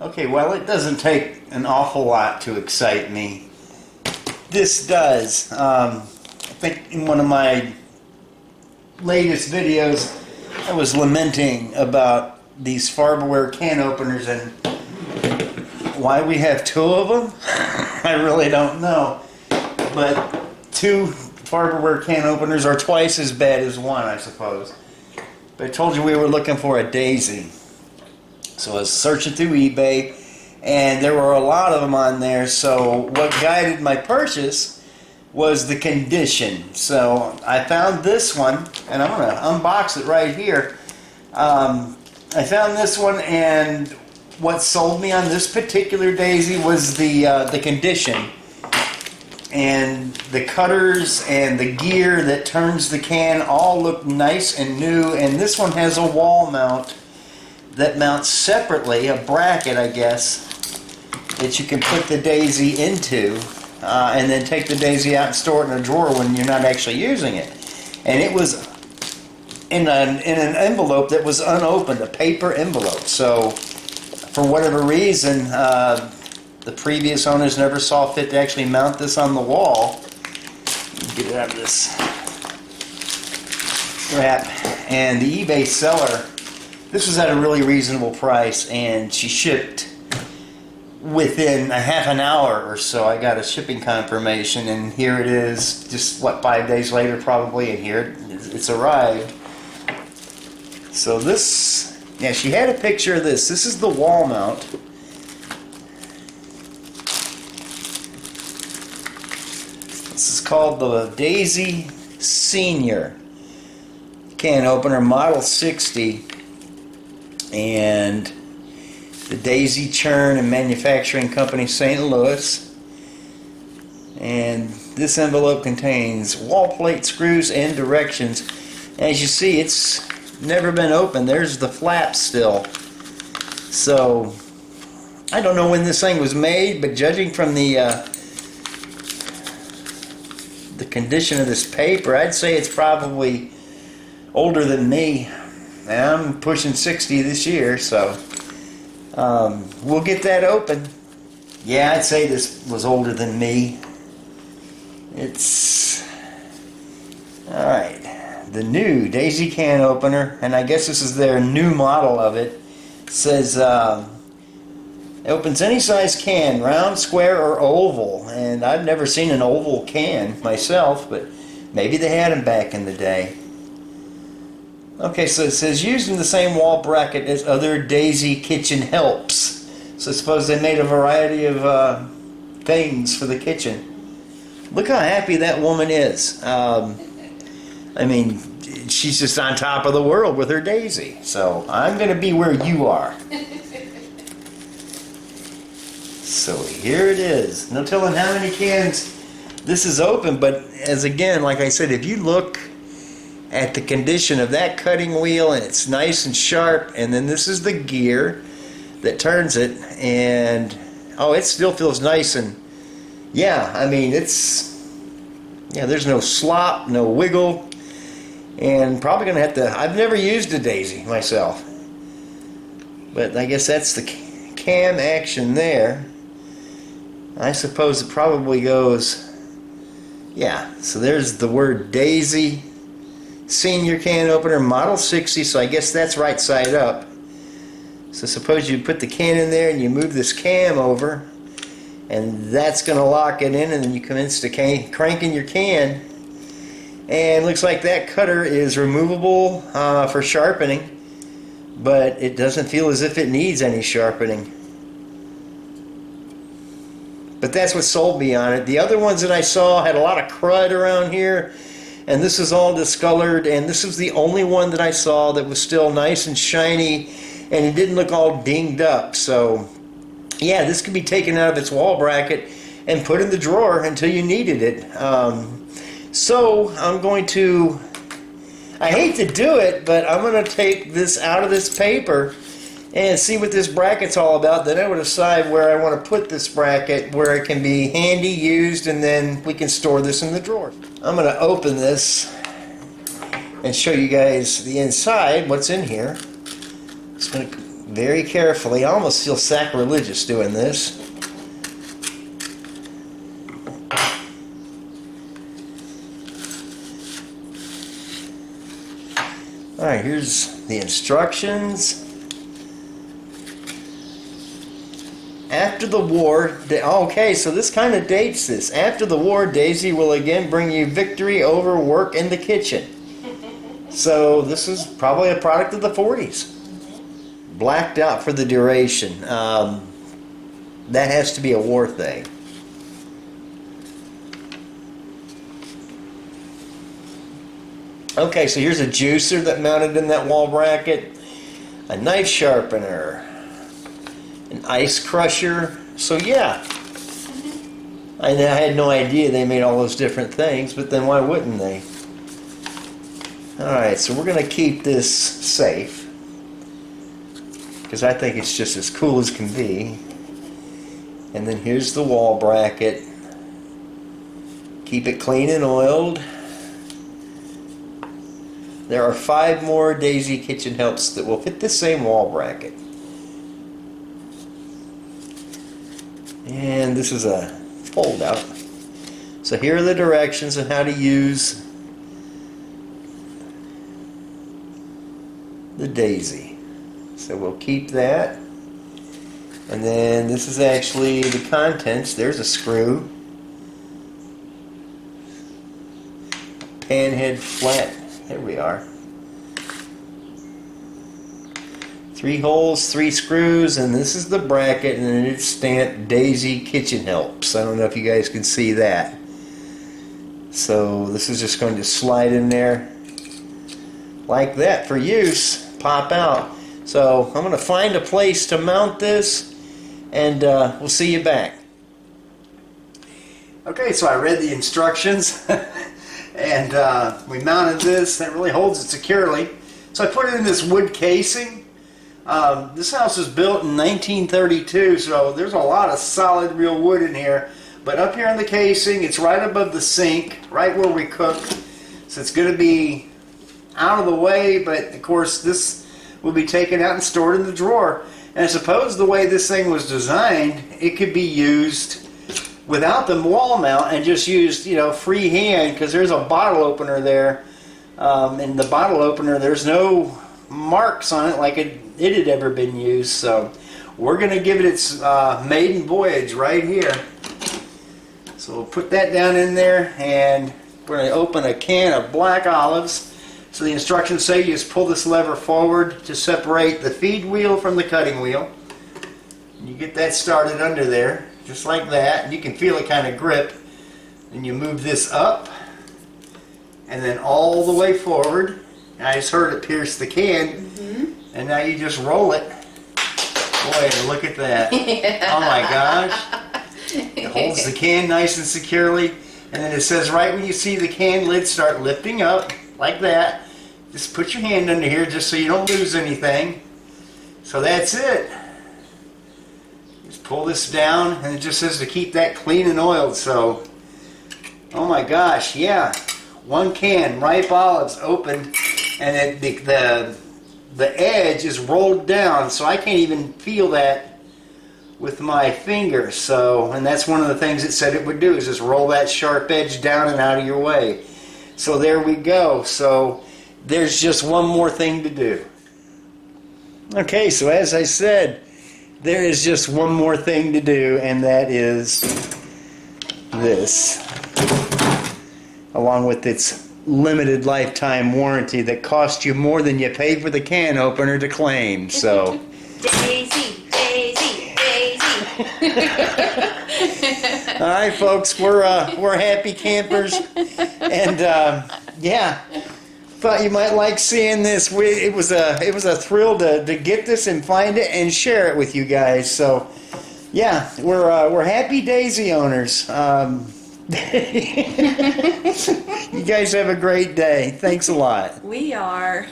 Okay, well, it doesn't take an awful lot to excite me. This does. I think in one of my latest videos, I was lamenting about these Farberware can openers and why we have two of them. I really don't know. But two Farberware can openers are twice as bad as one, I suppose. But I told you we were looking for a Dazey. So I was searching through eBay, and there were a lot of them on there. So what guided my purchase was the condition. So I found this one, and I'm going to unbox it right here. I found this one, and what sold me on this particular Dazey was the condition. And the cutters and the gear that turns the can all look nice and new. And this one has a wall mount that mounts separately, a bracket, I guess, that you can put the Dazey into, and then take the Dazey out and store it in a drawer when you're not actually using it. And it was in an envelope that was unopened, a paper envelope. So, for whatever reason, the previous owners never saw fit to actually mount this on the wall. Get it out of this wrap. And the eBay seller, this was at a really reasonable price, and she shipped within a half an hour or so. I got a shipping confirmation, and here it is, just what, 5 days later probably, and here it's arrived. So this, yeah, she had a picture of this. This is the wall mount. This is called the Dazey Senior can opener, model 60. And the Dazey Churn and Manufacturing Company, St. Louis. And this envelope contains wall plate screws and directions. As you see, it's never been opened. There's the flap still. So I don't know when this thing was made, but judging from the condition of this paper, I'd say it's probably older than me. I'm pushing 60 this year, so we'll get that open. Yeah, I'd say this was older than me. It's alright. The new Dazey can opener, and I guess this is their new model of it. It says it opens any size can, round, square, or oval. And I've never seen an oval can myself, but maybe they had them back in the day. Okay, so it says using the same wall bracket as other Dazey kitchen helps. So I suppose they made a variety of things for the kitchen. Look how happy that woman is. I mean, she's just on top of the world with her Dazey. So I'm going to be where you are. So here it is. No telling how many cans this is open, but as again, like I said, if you look at the condition of that cutting wheel, and it's nice and sharp, and then this is the gear that turns it, and oh, it still feels nice. And yeah, I mean, it's, yeah, there's no slop, no wiggle, and probably gonna have to, I've never used a Dazey myself, but I guess that's the cam action there. I suppose it probably goes, yeah, so there's the word Dazey Senior can opener, model 60, so I guess that's right side up. So suppose you put the can in there and you move this cam over, and that's going to lock it in, and then you commence to cranking your can. And looks like that cutter is removable for sharpening, but it doesn't feel as if it needs any sharpening. But that's what sold me on it. The other ones that I saw had a lot of crud around here, and this is all discolored, and this was the only one that I saw that was still nice and shiny, and it didn't look all dinged up. So yeah, this could be taken out of its wall bracket and put in the drawer until you needed it. So I'm going to, I hate to do it, but I'm going to take this out of this paper and see what this bracket's all about. Then I will decide where I want to put this bracket, where it can be handy used, and then we can store this in the drawer. I'm going to open this and show you guys the inside, what's in here. Just going to very carefully. I almost feel sacrilegious doing this. Alright, here's the instructions. After the war, okay, so this kind of dates this. After the war, Daisy will again bring you victory over work in the kitchen. So this is probably a product of the 40s. Blacked out for the duration. That has to be a war thing. Okay, so here's a juicer that mounted in that wall bracket, a knife sharpener, an ice crusher. So yeah, I had no idea they made all those different things, but then why wouldn't they? Alright, so we're going to keep this safe, because I think it's just as cool as can be. And then here's the wall bracket. Keep it clean and oiled. There are 5 more Daisy kitchen helps that will fit the same wall bracket. And this is a fold out. So here are the directions on how to use the Daisy. So we'll keep that. And then this is actually the contents. There's a screw. Pan head flat. There we are. 3 holes, 3 screws, and this is the bracket, and then it's stamped Daisy Kitchen Helps. I don't know if you guys can see that. So this is just going to slide in there like that for use. Pop out. So I'm going to find a place to mount this, and we'll see you back. Okay, so I read the instructions. And we mounted this. That really holds it securely. So I put it in this wood casing. This house was built in 1932, so there's a lot of solid real wood in here. But up here in the casing, it's right above the sink, right where we cook. So it's going to be out of the way, but of course this will be taken out and stored in the drawer. And I suppose the way this thing was designed, it could be used without the wall mount and just used, you know, freehand, because there's a bottle opener there. And the bottle opener, there's no marks on it like it had ever been used. So we're going to give it its maiden voyage right here. So we'll put that down in there, and we're going to open a can of black olives. So the instructions say you just pull this lever forward to separate the feed wheel from the cutting wheel. And you get that started under there, just like that. And you can feel it kind of grip. And you move this up, and then all the way forward. I just heard it pierce the can. And now you just roll it. Boy, look at that. Oh my gosh. It holds the can nice and securely. And then it says right when you see the can lid start lifting up, like that, just put your hand under here just so you don't lose anything. So that's it. Just pull this down, and it just says to keep that clean and oiled. So, oh my gosh, yeah. 1 can, ripe olives, opened, and the edge is rolled down, so I can't even feel that with my fingers. So, and that's one of the things it said it would do, is just roll that sharp edge down and out of your way. So there we go. So there's just one more thing to do. Okay, so as I said, there is just one more thing to do, and that is this, along with its limited lifetime warranty that cost you more than you paid for the can opener to claim. So Daisy, Daisy, Daisy. all right, folks, we're happy campers, and yeah, thought you might like seeing this. It was a thrill to get this and find it and share it with you guys. So yeah, we're happy Daisy owners. You guys have a great day. Thanks a lot. We are.